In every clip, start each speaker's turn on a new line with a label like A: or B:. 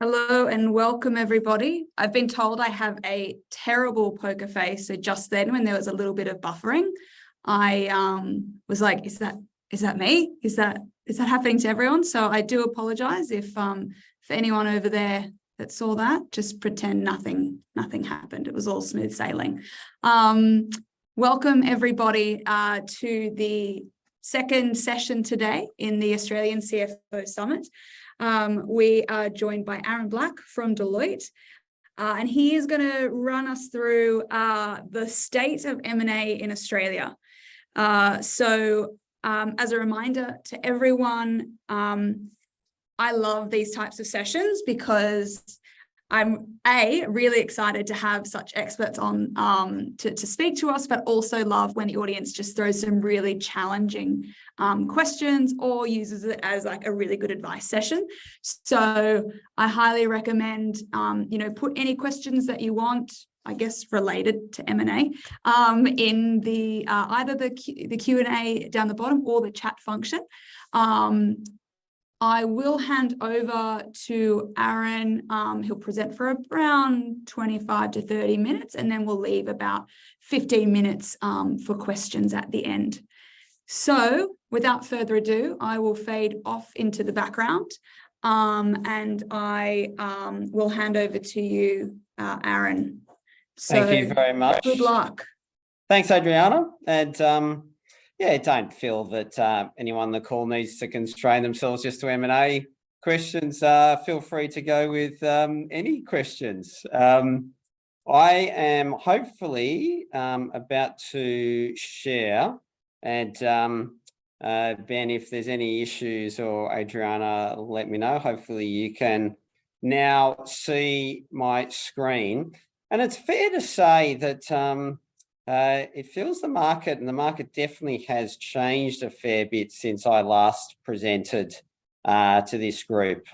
A: Hello and welcome everybody. I've been told I have a terrible poker face. So just then when there was a little bit of buffering, I was like, is that me? Is that happening to everyone? So I do apologize if for anyone over there that saw that, just pretend nothing happened. It was all smooth sailing. Welcome everybody to the second session today in the Australian CFO Summit. We are joined by Aaron Black from Deloitte, and he is going to run us through the state of M&A in Australia. So as a reminder to everyone, I love these types of sessions because I'm really excited to have such experts on to speak to us, but also love when the audience just throws some really challenging questions or uses it as like a really good advice session. So I highly recommend, put any questions that you want, I guess, related to M&A in the either the Q&A down the bottom or the chat function. I will hand over to Aaron. He'll present for around 25 to 30 minutes, and then we'll leave about 15 minutes for questions at the end. So without further ado, I will fade off into the background and I will hand over to you, Aaron. So
B: thank you very much.
A: Good luck.
B: Thanks, Adriana. And don't feel that anyone on the call needs to constrain themselves just to M&A questions. Feel free to go with any questions. I am hopefully about to share, and Ben, if there's any issues, or Adriana, let me know. Hopefully you can now see my screen. And it's fair to say that it feels the market definitely has changed a fair bit since I last presented to this group.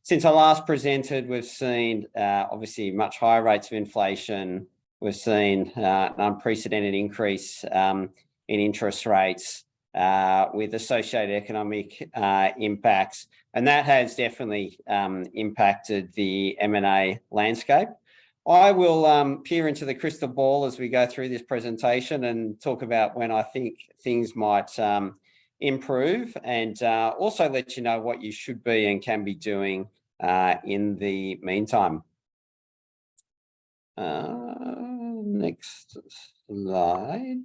B: Since I last presented, we've seen obviously much higher rates of inflation. We've seen an unprecedented increase in interest rates with associated economic impacts, and that has definitely impacted the M&A landscape. I will peer into the crystal ball as we go through this presentation and talk about when I think things might improve, and also let you know what you should be and can be doing in the meantime. Next slide.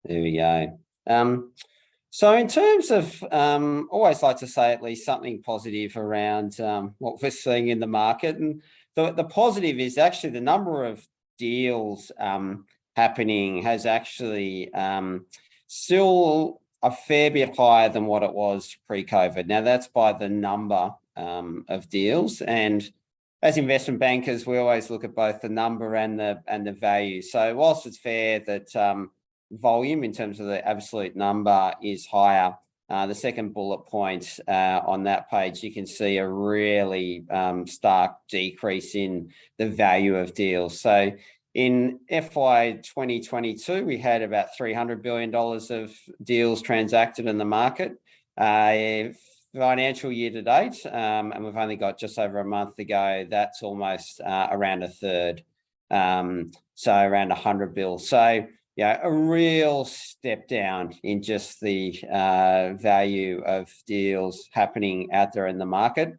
B: There we go. So in terms of, always like to say at least something positive around what we're seeing in the market. And the positive is actually the number of deals happening has actually still a fair bit higher than what it was pre-COVID. Now that's by the number of deals, and as investment bankers, we always look at both the number and the value. So whilst it's fair that volume in terms of the absolute number is higher, the second bullet point on that page, you can see a really stark decrease in the value of deals. So in FY 2022, we had about $300 billion of deals transacted in the market. Financial year to date, and we've only got just over a month to go, that's almost around a third, so around 100 billion. So yeah, a real step down in just the value of deals happening out there in the market.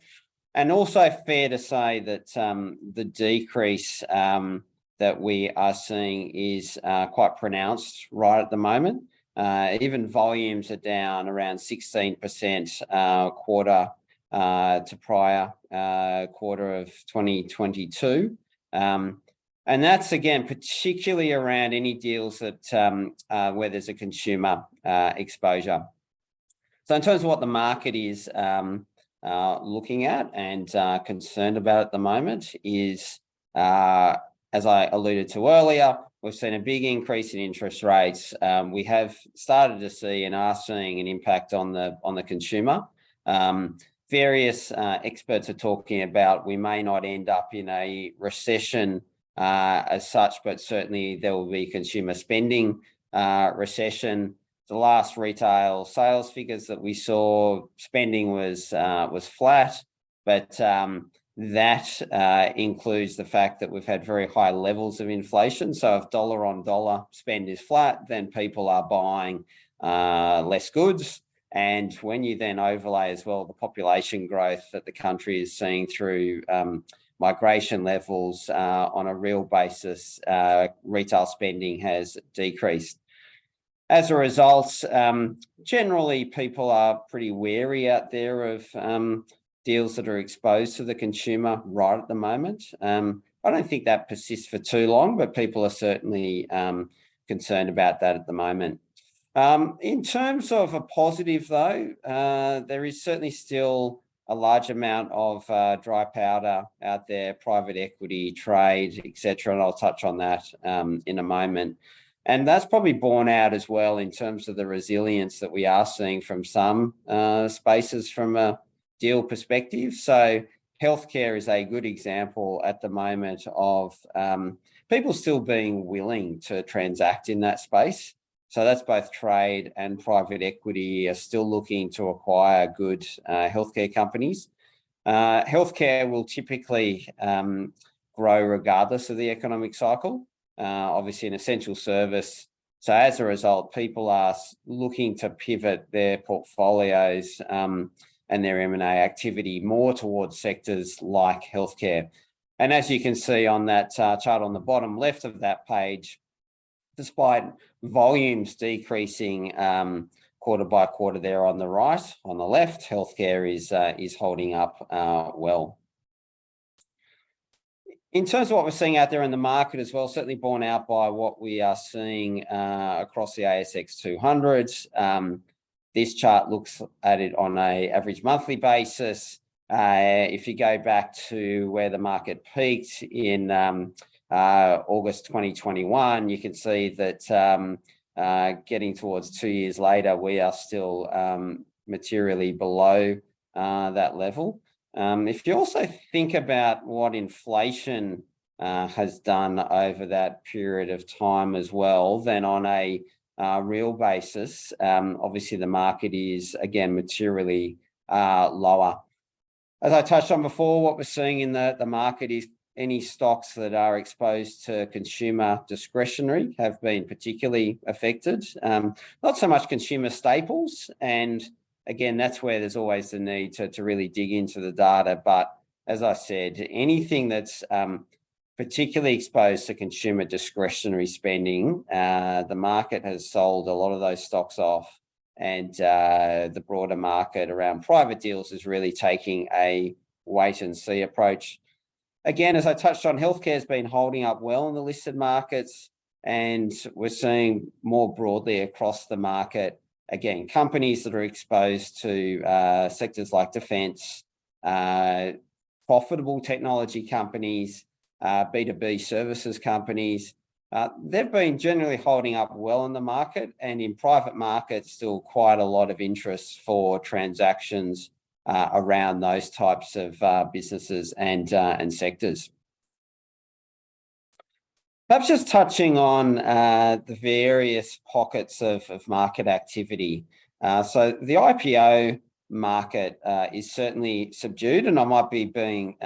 B: And also fair to say that the decrease that we are seeing is quite pronounced right at the moment. Even volumes are down around 16% quarter to prior quarter of 2022. And that's, again, particularly around any deals that where there's a consumer exposure. So in terms of what the market is looking at and concerned about at the moment is, as I alluded to earlier, we've seen a big increase in interest rates. We have started to see and are seeing an impact on the consumer. Various experts are talking about we may not end up in a recession as such, but certainly there will be consumer spending recession. The last retail sales figures that we saw, spending was flat, but that includes the fact that we've had very high levels of inflation. So if dollar on dollar spend is flat, then people are buying less goods. And when you then overlay as well the population growth that the country is seeing through migration levels on a real basis, retail spending has decreased. As a result, generally people are pretty wary out there of deals that are exposed to the consumer right at the moment. I don't think that persists for too long, but people are certainly concerned about that at the moment. In terms of a positive though, there is certainly still a large amount of dry powder out there, private equity, trade, etc. And I'll touch on that in a moment. And that's probably borne out as well in terms of the resilience that we are seeing from some spaces from a deal perspective. So healthcare is a good example at the moment of people still being willing to transact in that space. So that's both trade and private equity are still looking to acquire good healthcare companies. Healthcare will typically grow regardless of the economic cycle, obviously an essential service. So as a result, people are looking to pivot their portfolios and their M&A activity more towards sectors like healthcare. And as you can see on that chart on the bottom left of that page, despite volumes decreasing quarter by quarter there on the right, on the left, healthcare is holding up well. In terms of what we're seeing out there in the market as well, certainly borne out by what we are seeing across the ASX 200. This chart looks at it on an average monthly basis. If you go back to where the market peaked in August 2021, you can see that getting towards 2 years later, we are still materially below that level. If you also think about what inflation has done over that period of time as well, then on a real basis, obviously the market is again materially lower. As I touched on before, what we're seeing in the market is any stocks that are exposed to consumer discretionary have been particularly affected. Not so much consumer staples. And again, that's where there's always the need to really dig into the data. But as I said, anything that's particularly exposed to consumer discretionary spending, the market has sold a lot of those stocks off. And the broader market around private deals is really taking a wait and see approach. Again, as I touched on, healthcare has been holding up well in the listed markets, and we're seeing more broadly across the market, again, companies that are exposed to sectors like defence, profitable technology companies, B2B services companies. They've been generally holding up well in the market, and in private markets, still quite a lot of interest for transactions around those types of businesses and sectors. Perhaps just touching on the various pockets of market activity. So the IPO market is certainly subdued, and I might be being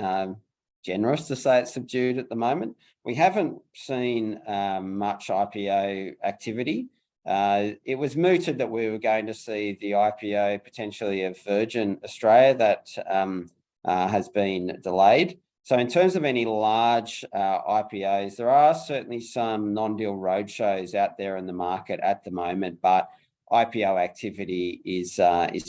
B: generous to say it's subdued at the moment. We haven't seen much IPO activity. It was mooted that we were going to see the IPO potentially of Virgin Australia that has been delayed. So in terms of any large IPOs, there are certainly some non-deal roadshows out there in the market at the moment, but IPO activity is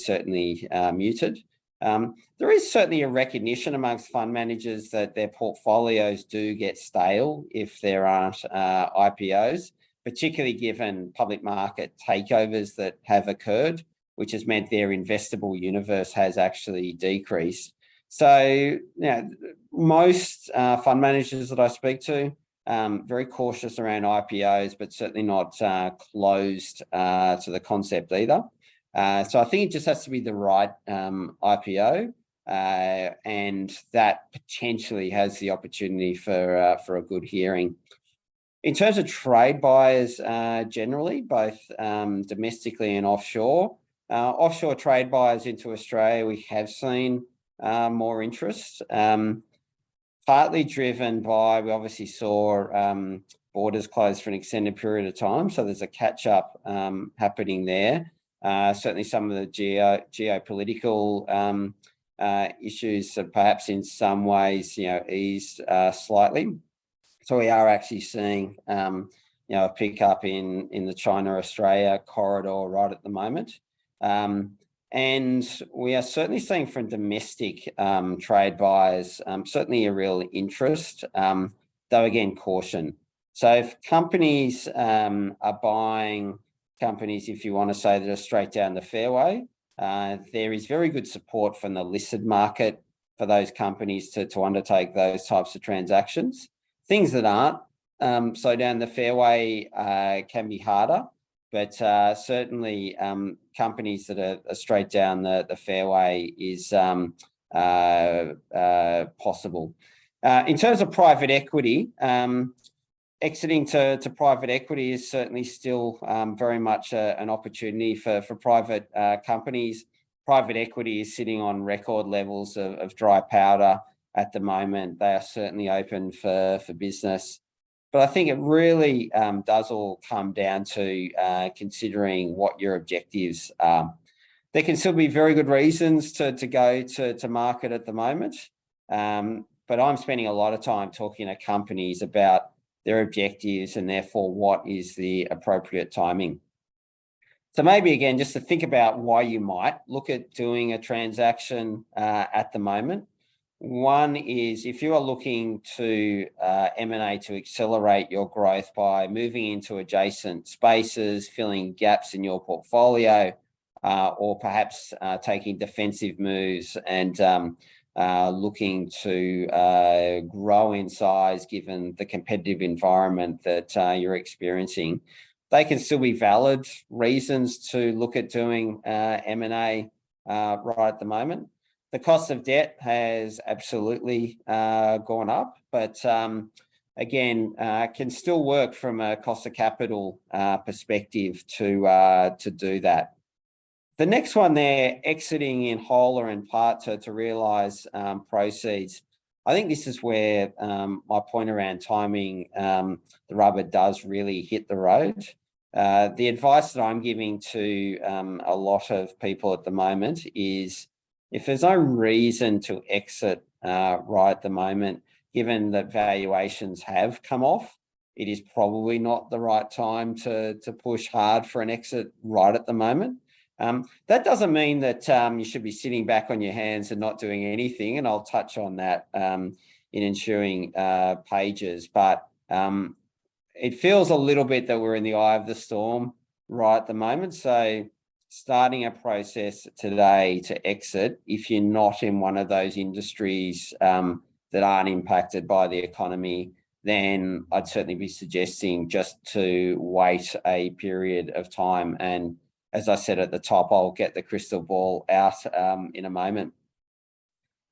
B: certainly muted. There is certainly a recognition amongst fund managers that their portfolios do get stale if there aren't IPOs, particularly given public market takeovers that have occurred, which has meant their investable universe has actually decreased. So, most fund managers that I speak to, very cautious around IPOs, but certainly not closed to the concept either. So I think it just has to be the right IPO, and that potentially has the opportunity for a good hearing. In terms of trade buyers generally, both domestically and offshore, offshore trade buyers into Australia, we have seen more interest. Partly driven by, we obviously saw borders closed for an extended period of time, so there's a catch-up happening there. Certainly some of the geopolitical issues have perhaps in some ways, eased slightly. So we are actually seeing, a pickup in the China-Australia corridor right at the moment. And we are certainly seeing from domestic trade buyers, certainly a real interest, though again, caution. So if companies are buying companies, if you want to say, that are straight down the fairway, there is very good support from the listed market for those companies to undertake those types of transactions. Things that aren't so down the fairway can be harder, but certainly companies that are straight down the fairway is possible. In terms of private equity, exiting to private equity is certainly still very much an opportunity for private companies. Private equity is sitting on record levels of dry powder at the moment. They are certainly open for business. But I think it really does all come down to considering what your objectives are. There can still be very good reasons to go to market at the moment. But I'm spending a lot of time talking to companies about their objectives and therefore what is the appropriate timing. So maybe again, just to think about why you might look at doing a transaction at the moment. One is if you are looking to M&A to accelerate your growth by moving into adjacent spaces, filling gaps in your portfolio, or perhaps taking defensive moves and looking to grow in size given the competitive environment that you're experiencing, they can still be valid reasons to look at doing M&A right at the moment. The cost of debt has absolutely gone up, but again, can still work from a cost of capital perspective to do that. The next one there, exiting in whole or in part to realise proceeds. I think this is where my point around timing, the rubber does really hit the road. The advice that I'm giving to a lot of people at the moment is, if there's no reason to exit right at the moment, given that valuations have come off, it is probably not the right time to push hard for an exit right at the moment. That doesn't mean that you should be sitting back on your hands and not doing anything, and I'll touch on that in ensuing pages, but it feels a little bit that we're in the eye of the storm right at the moment. So starting a process today to exit, if you're not in one of those industries that aren't impacted by the economy, then I'd certainly be suggesting just to wait a period of time. And as I said at the top, I'll get the crystal ball out in a moment.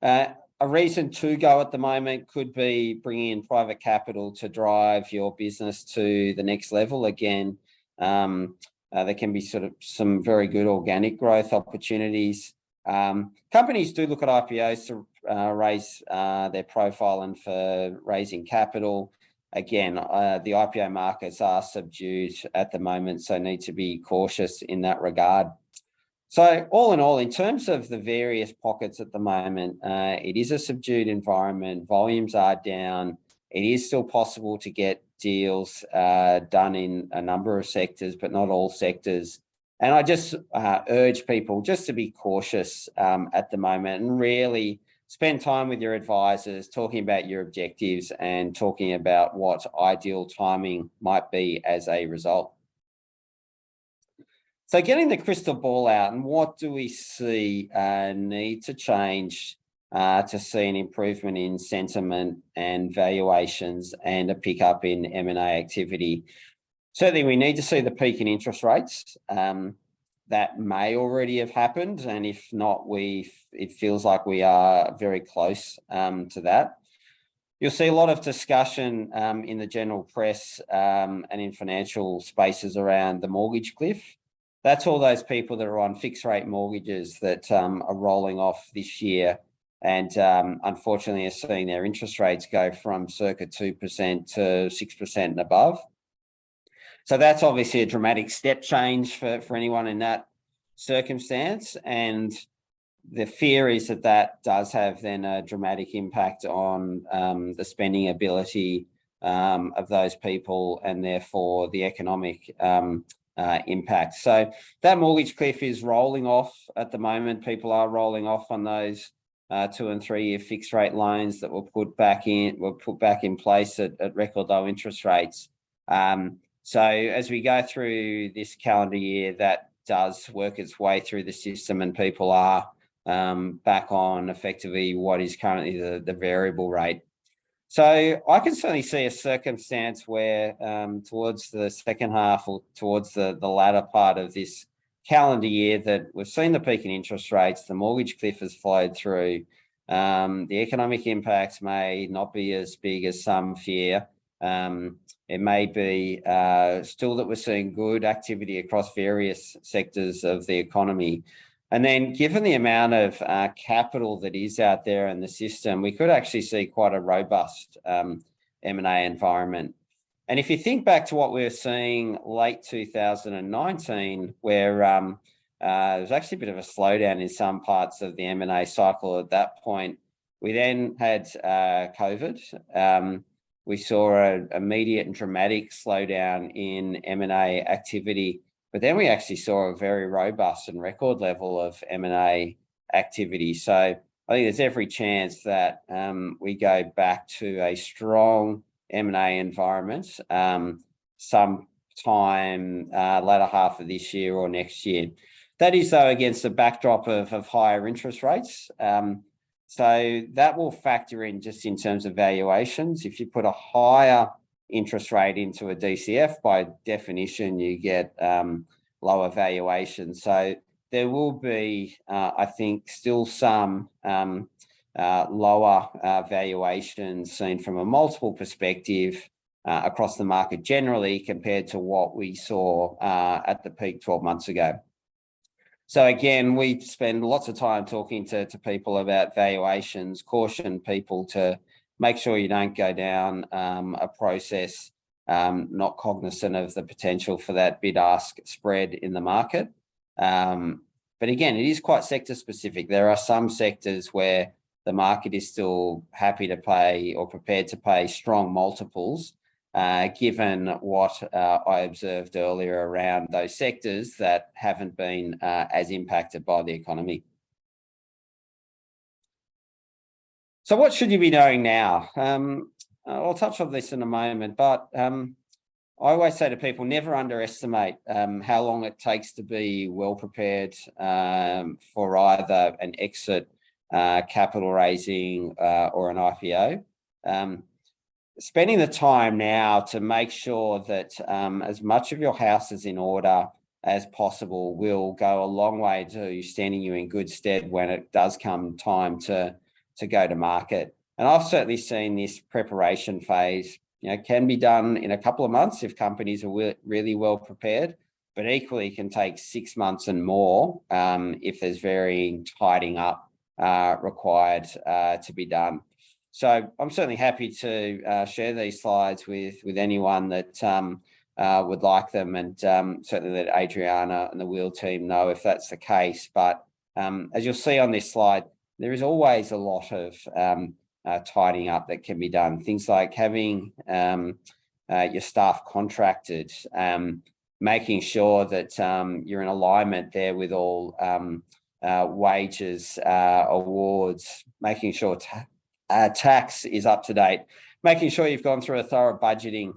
B: A reason to go at the moment could be bringing in private capital to drive your business to the next level. Again, there can be sort of some very good organic growth opportunities. Companies do look at IPOs to raise their profile and for raising capital. Again, the IPO markets are subdued at the moment, so need to be cautious in that regard. So all in all, in terms of the various pockets at the moment, it is a subdued environment. Volumes are down. It is still possible to get deals done in a number of sectors, but not all sectors. And I just urge people just to be cautious at the moment and really spend time with your advisors, talking about your objectives and talking about what ideal timing might be as a result. So getting the crystal ball out, and what do we see need to change to see an improvement in sentiment and valuations and a pickup in M&A activity? Certainly, we need to see the peak in interest rates. That may already have happened, and if not, it feels like we are very close to that. You'll see a lot of discussion in the general press and in financial spaces around the mortgage cliff. That's all those people that are on fixed rate mortgages that are rolling off this year. and unfortunately are seeing their interest rates go from circa 2% to 6% and above. So that's obviously a dramatic step change for anyone in that circumstance. And the fear is that that does have then a dramatic impact on the spending ability of those people, and therefore the economic impact. So that mortgage cliff is rolling off at the moment. People are rolling off on those 2 and 3 year fixed rate loans that were put back in place at record low interest rates. So as we go through this calendar year, that does work its way through the system, and people are back on effectively what is currently the variable rate. So I can certainly see a circumstance where towards the second half, or towards the latter part of this calendar year, that we've seen the peak in interest rates, the mortgage cliff has flowed through. The economic impacts may not be as big as some fear. It may be still that we're seeing good activity across various sectors of the economy. And then given the amount of capital that is out there in the system, we could actually see quite a robust M&A environment. And if you think back to what we were seeing late 2019, where there was actually a bit of a slowdown in some parts of the M&A cycle at that point, we then had COVID. We saw an immediate and dramatic slowdown in M&A activity, but then we actually saw a very robust and record level of M&A activity. So I think there's every chance that we go back to a strong M&A environment sometime latter half of this year or next year. That is, though, against the backdrop of higher interest rates. So that will factor in just in terms of valuations. If you put a higher interest rate into a DCF, by definition, you get lower valuation. So there will be, I think, still some lower valuations seen from a multiple perspective across the market generally, compared to what we saw at the peak 12 months ago. So again, we spend lots of time talking to people about valuations, caution people to make sure you don't go down a process not cognizant of the potential for that bid-ask spread in the market. But again, it is quite sector specific. There are some sectors where the market is still happy to pay or prepared to pay strong multiples, given what I observed earlier around those sectors that haven't been as impacted by the economy. So what should you be knowing now? I'll touch on this in a moment, but I always say to people, never underestimate how long it takes to be well prepared for either an exit, capital raising, or an IPO. Spending the time now to make sure that as much of your house is in order as possible will go a long way to standing you in good stead when it does come time to go to market. And I've certainly seen this preparation phase, can be done in a couple of months if companies are really well prepared, but equally can take 6 months and more if there's varying tidying up required to be done. So I'm certainly happy to share these slides with anyone that would like them, and certainly let Adriana and the Wheel team know if that's the case. But as you'll see on this slide, there is always a lot of tidying up that can be done. Things like having your staff contracted, making sure that you're in alignment there with all wages, awards, making sure tax is up to date, making sure you've gone through a thorough budgeting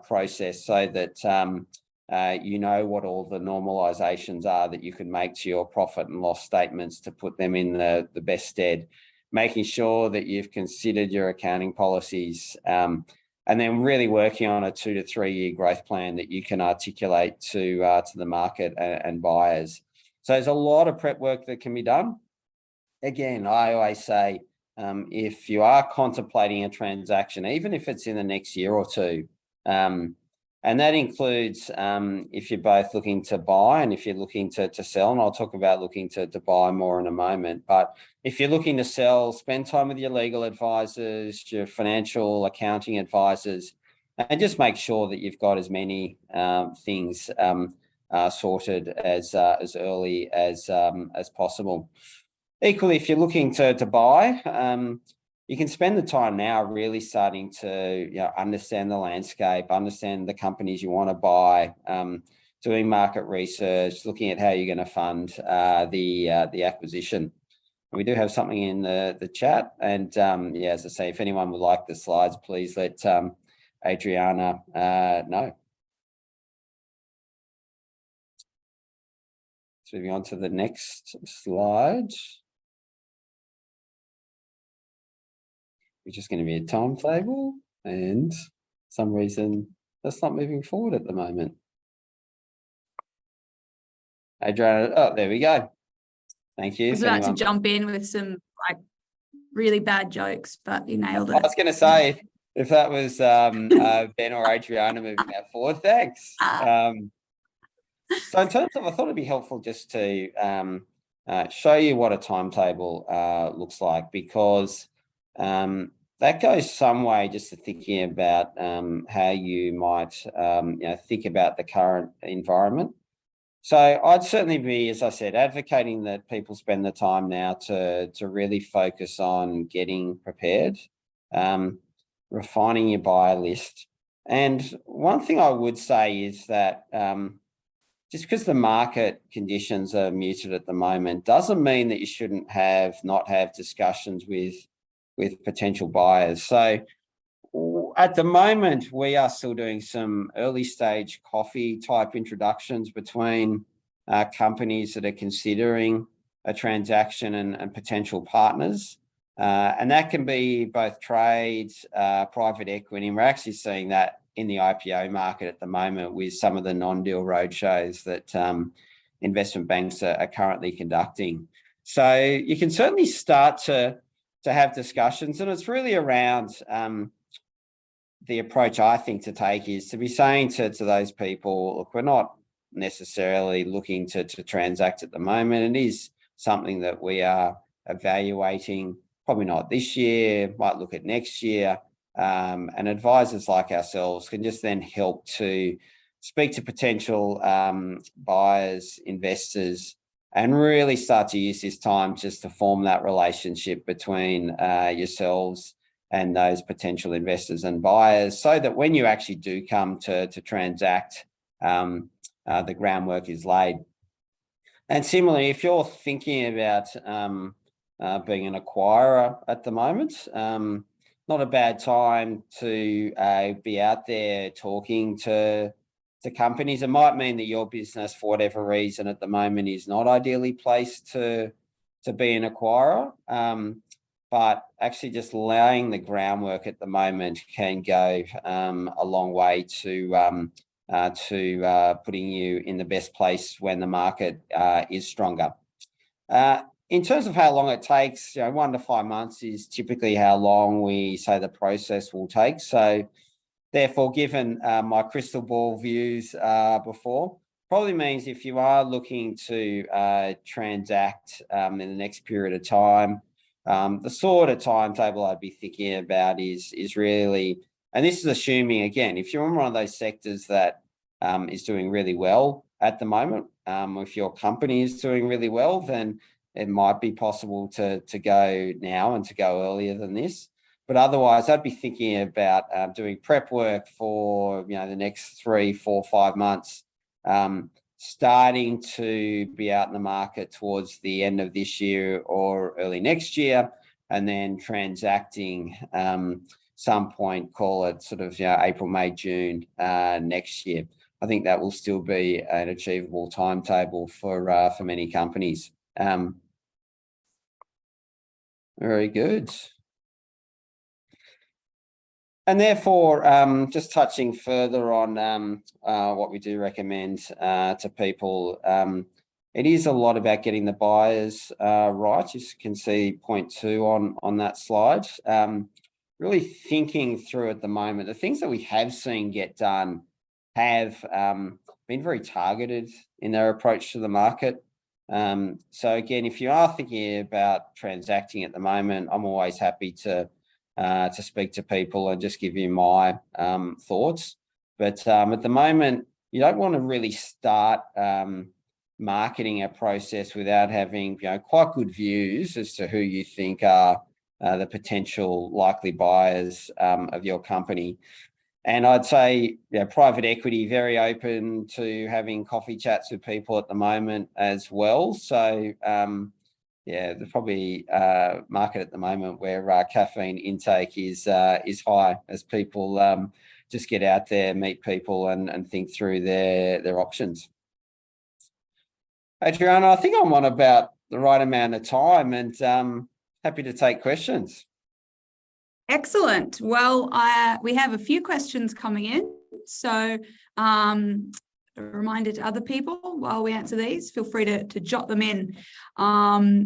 B: process so that you know what all the normalizations are that you can make to your profit and loss statements to put them in the best stead, making sure that you've considered your accounting policies, and then really working on a 2 to 3 year growth plan that you can articulate to the market and buyers. So there's a lot of prep work that can be done. Again, I always say, if you are contemplating a transaction, even if it's in the next year or two, And that includes if you're both looking to buy and if you're looking to sell, and I'll talk about looking to buy more in a moment. But if you're looking to sell, spend time with your legal advisors, your financial accounting advisors, and just make sure that you've got as many things sorted as early as possible. Equally, if you're looking to buy, you can spend the time now really starting to understand the landscape, understand the companies you want to buy, doing market research, looking at how you're going to fund the acquisition. And we do have something in the chat, and as I say, if anyone would like the slides, please let Adriana know. So moving on to the next slide. Which is going to be a timetable, and for some reason that's not moving forward at the moment. Adriana, oh, there we go. Thank you.
A: I was about to jump in with some like really bad jokes, but you nailed it.
B: I was going to say, if that was Ben or Adriana moving that forward, thanks. So in terms of, I thought it'd be helpful just to show you what a timetable looks like, because that goes some way just to thinking about how you might think about the current environment. So I'd certainly be, as I said, advocating that people spend the time now to really focus on getting prepared, refining your buyer list. And one thing I would say is that just because the market conditions are muted at the moment doesn't mean that you shouldn't not have discussions with potential buyers. So at the moment, we are still doing some early stage coffee type introductions between companies that are considering a transaction and potential partners. And that can be both trades, private equity. And we're actually seeing that in the IPO market at the moment with some of the non-deal roadshows that investment banks are currently conducting. So you can certainly start to have discussions, and it's really around the approach I think to take is to be saying to those people, look, we're not necessarily looking to transact at the moment. It is something that we are evaluating, probably not this year, might look at next year. And advisors like ourselves can just then help to speak to potential buyers, investors, and really start to use this time just to form that relationship between yourselves and those potential investors and buyers, so that when you actually do come to transact, the groundwork is laid. And similarly, if you're thinking about being an acquirer at the moment, not a bad time to be out there talking to companies. It might mean that your business, for whatever reason at the moment, is not ideally placed to be an acquirer, but actually just laying the groundwork at the moment can go a long way to putting you in the best place when the market is stronger. In terms of how long it takes, 1 to 5 months is typically how long we say the process will take. So therefore, given my crystal ball views before, probably means if you are looking to transact in the next period of time, the sort of timetable I'd be thinking about is really, and this is assuming, again, if you're in one of those sectors that is doing really well at the moment, if your company is doing really well, then it might be possible to go now and to go earlier than this. But otherwise, I'd be thinking about doing prep work for the next 3, 4, 5 months, starting to be out in the market towards the end of this year or early next year, and then transacting some point, call it sort of April, May, June next year. I think that will still be an achievable timetable for many companies. Very good. And therefore, just touching further on what we do recommend to people, it is a lot about getting the buyers right. You can see point 2 on that slide. Really thinking through at the moment, the things that we have seen get done have been very targeted in their approach to the market. So again, if you are thinking about transacting at the moment, I'm always happy to speak to people and just give you my thoughts. But at the moment, you don't want to really start marketing a process without having quite good views as to who you think are the potential likely buyers of your company. And I'd say private equity, very open to having coffee chats with people at the moment as well. So there's probably a market at the moment where caffeine intake is high as people just get out there, meet people and think through their options. Adriana, I think I'm on about the right amount of time and happy to take questions.
A: Excellent. Well, we have a few questions coming in. So a reminder to other people while we answer these, feel free to jot them in.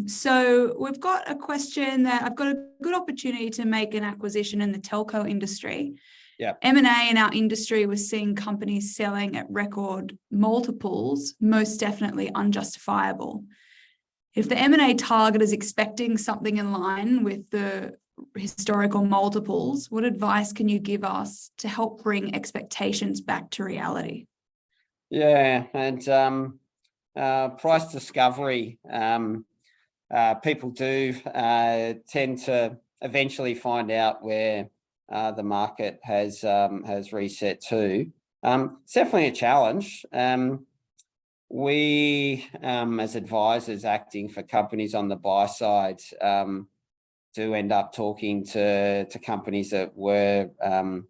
A: So we've got a question that I've got a good opportunity to make an acquisition in the telco industry.
B: Yeah.
A: M&A in our industry, we're seeing companies selling at record multiples, most definitely unjustifiable. If the M&A target is expecting something in line with the historical multiples, what advice can you give us to help bring expectations back to reality?
B: Yeah, and price discovery, people do tend to eventually find out where the market has reset to. It's definitely a challenge. We, as advisors acting for companies on the buy side, do end up talking to companies that were on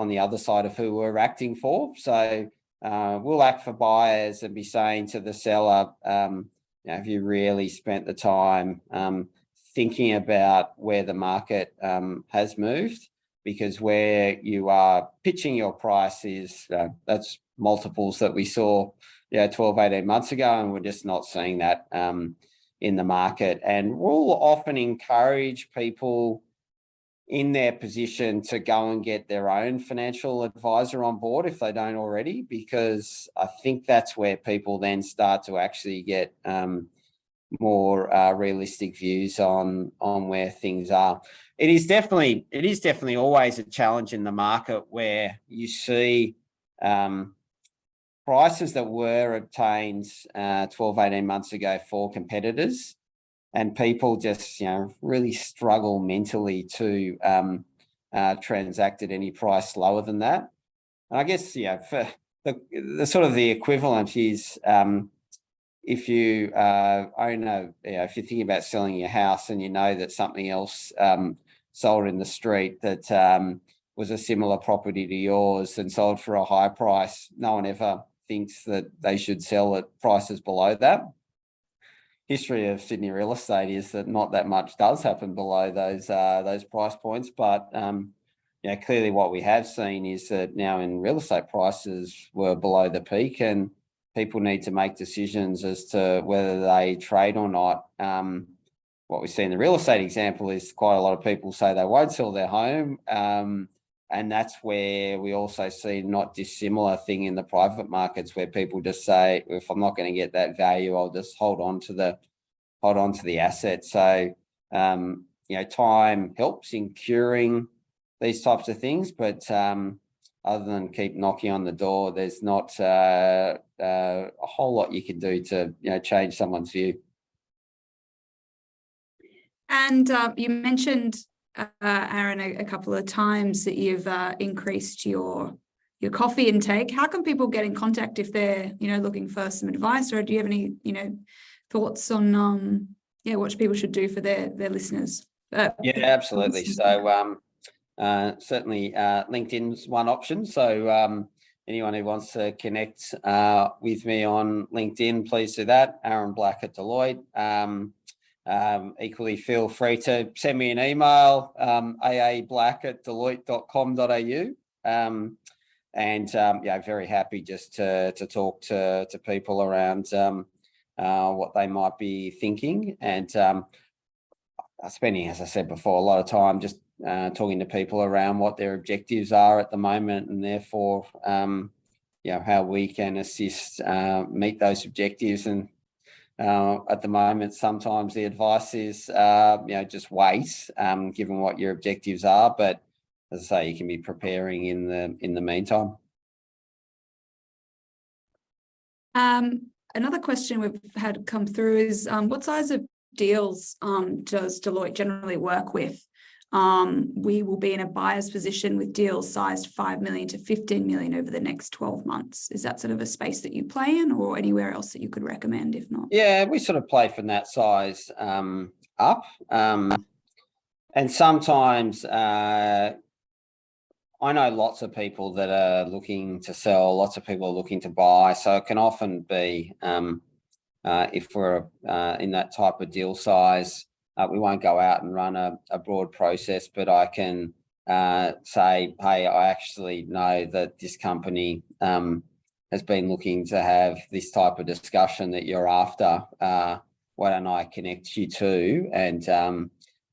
B: the other side of who we're acting for. So we'll act for buyers and be saying to the seller, have you really spent the time thinking about where the market has moved? Because where you are pitching your price is, that's multiples that we saw 12, 18 months ago, and we're just not seeing that in the market. And we'll often encourage people in their position to go and get their own financial advisor on board if they don't already, because I think that's where people then start to actually get more realistic views on where things are. It is definitely always a challenge in the market where you see prices that were obtained 12, 18 months ago for competitors, and people just really struggle mentally to transact at any price lower than that. And I guess for the sort of the equivalent is if you if you're thinking about selling your house and you know that something else sold in the street that was a similar property to yours and sold for a high price, no one ever thinks that they should sell at prices below that. History of Sydney real estate is that not that much does happen below those price points, but clearly what we have seen is that now in real estate prices were below the peak, and people need to make decisions as to whether they trade or not. What we see in the real estate example is quite a lot of people say they won't sell their home. And that's where we also see not dissimilar thing in the private markets where people just say, if I'm not going to get that value, I'll just hold on to the asset. So, time helps in curing these types of things, but other than keep knocking on the door, there's not a whole lot you can do to change someone's view.
A: And you mentioned, Aaron, a couple of times that you've increased your coffee intake. How can people get in contact if they're looking for some advice, or do you have any thoughts on what people should do for their listeners?
B: Absolutely. So certainly LinkedIn's one option. So anyone who wants to connect with me on LinkedIn, please do that. Aaron Black at Deloitte. Equally feel free to send me an email, aablack@deloitte.com.au. And very happy just to talk to people around what they might be thinking. And spending, as I said before, a lot of time just talking to people around what their objectives are at the moment, and therefore how we can assist meet those objectives. And at the moment, sometimes the advice is, just wait, given what your objectives are. But as I say, you can be preparing in the meantime.
A: Another question we've had come through is, what size of deals does Deloitte generally work with? We will be in a buyer's position with deals sized 5 million to 15 million over the next 12 months. Is that sort of a space that you play in, or anywhere else that you could recommend if not?
B: Yeah, we sort of play from that size up. And sometimes I know lots of people that are looking to sell, lots of people are looking to buy. So it can often be, if we're in that type of deal size, we won't go out and run a broad process, but I can say, hey, I actually know that this company has been looking to have this type of discussion that you're after. Why don't I connect you to, and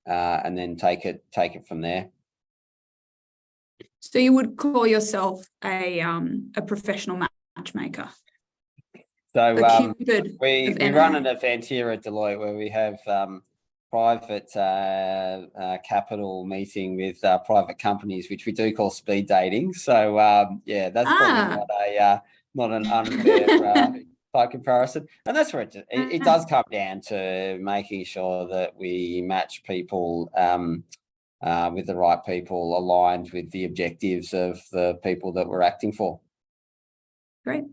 B: then take it from there.
A: So you would call yourself a professional matchmaker?
B: So we run an event here at Deloitte where we have private capital meeting with private companies, which we do call speed dating. So that's probably not an unfair type comparison. And that's where it does come down to making sure that we match people with the right people, aligned with the objectives of the people that we're acting for.
A: Great.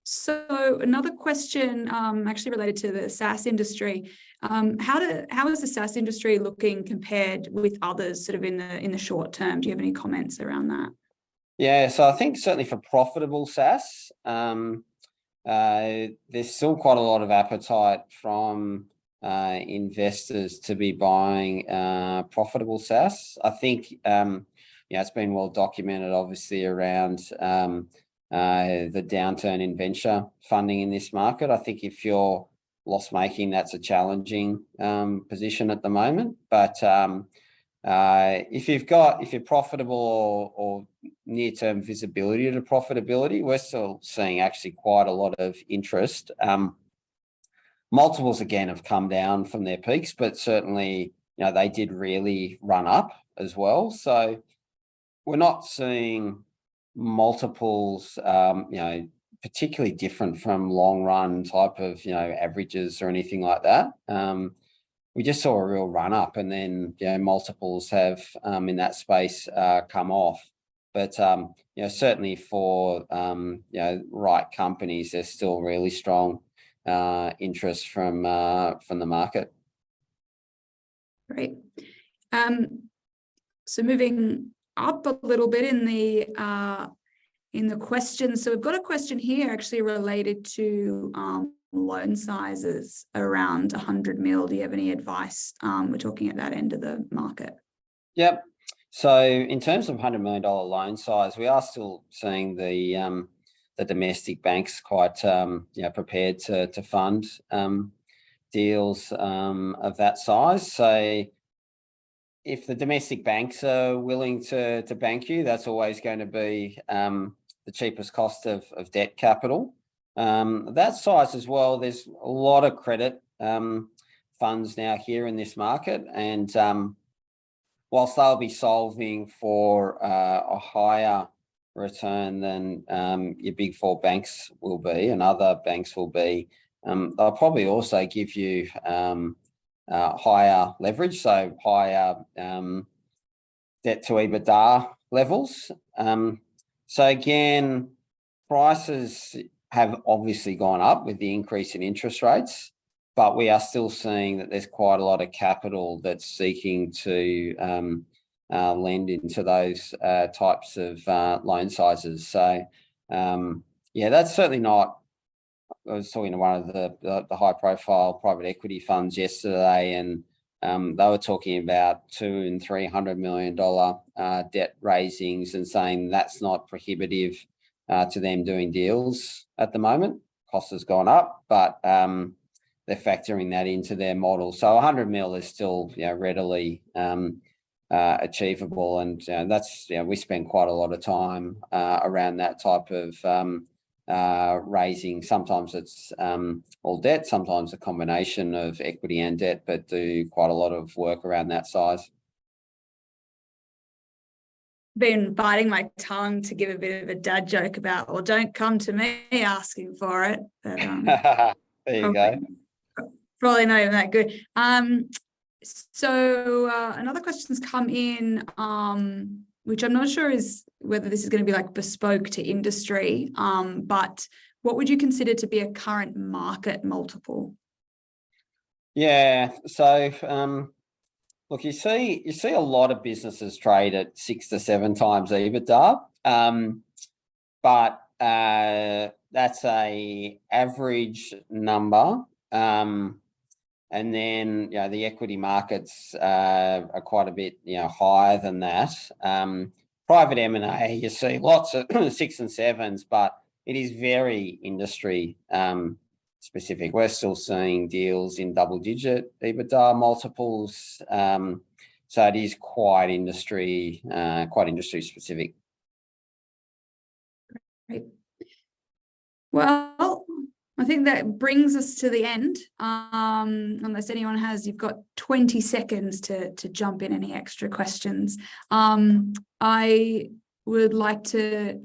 A: So another question, actually related to the SaaS industry. How is the SaaS industry looking compared with others, sort of in the short term? Do you have any comments around that?
B: Yeah, so I think certainly for profitable SaaS, there's still quite a lot of appetite from investors to be buying profitable SaaS. I think it's been well documented, obviously, around the downturn in venture funding in this market. I think if you're loss making, that's a challenging position at the moment. But if you're profitable or near-term visibility to profitability, we're still seeing actually quite a lot of interest. Multiples again have come down from their peaks, but certainly they did really run up as well. So we're not seeing multiples particularly different from long run type of averages or anything like that. We just saw a real run up, and then multiples have in that space come off. But certainly for right companies, there's still really strong interest from the market.
A: Great. So moving up a little bit in the questions. So we've got a question here actually related to loan sizes around 100 mil. Do you have any advice? We're talking at that end of the market.
B: Yep. So in terms of $100 million loan size, we are still seeing the domestic banks quite prepared to fund deals of that size. So if the domestic banks are willing to bank you, that's always going to be the cheapest cost of debt capital. That size as well, there's a lot of credit funds now here in this market, and whilst they'll be solving for a higher return than your big four banks will be and other banks will be, they'll probably also give you higher leverage, so higher debt to EBITDA levels. So again, prices have obviously gone up with the increase in interest rates, but we are still seeing that there's quite a lot of capital that's seeking to lend into those types of loan sizes. So that's certainly not. I was talking to one of the high-profile private equity funds yesterday, and they were talking about $200 and $300 million debt raisings, and saying that's not prohibitive to them doing deals at the moment. Cost has gone up, but they're factoring that into their model. So 100 mil is still readily achievable. And that's, we spend quite a lot of time around that type of raising. Sometimes it's all debt, sometimes a combination of equity and debt, but do quite a lot of work around that size.
A: Been biting my tongue to give a bit of a dad joke about, well, don't come to me asking for it. But,
B: there you go.
A: Probably not even that good. So another question's come in, which I'm not sure is whether this is going to be like bespoke to industry, but what would you consider to be a current market multiple?
B: Yeah, so look, you see a lot of businesses trade at 6 to 7 times EBITDA, but that's a average number. And then, the equity markets are quite a bit, higher than that. Private M&A, you see lots of 6 and 7s, but it is very industry specific. We're still seeing deals in double-digit EBITDA multiples, so it is quite industry specific.
A: Great. Well, I think that brings us to the end. Unless anyone has, you've got 20 seconds to jump in any extra questions. I would like to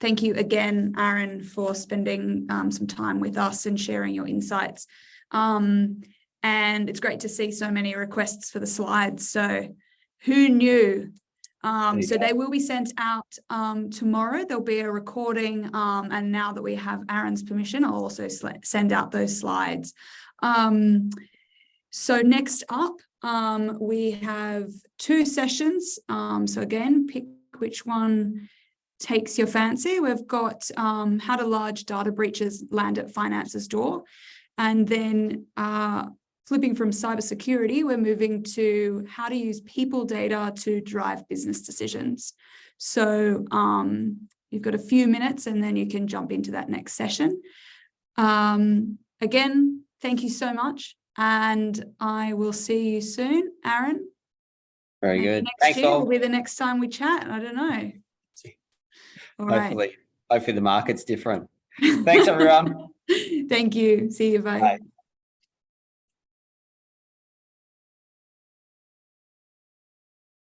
A: thank you again, Aaron, for spending some time with us and sharing your insights. And it's great to see so many requests for the slides. So who knew? So they will be sent out tomorrow. There'll be a recording, and now that we have Aaron's permission, I'll also send out those slides. So next up, we have 2 sessions. So again, pick which one takes your fancy. We've got how do large data breaches land at finance's door, and then flipping from cybersecurity, we're moving to how to use people data to drive business decisions. So you've got a few minutes and then you can jump into that next session. Again, thank you so much, and I will see you soon, Aaron.
B: Very good.
A: Next year will be the next time we chat. I don't know. All
B: hopefully the market's different. Thanks, everyone.
A: Thank you. See you. Bye.
B: Bye.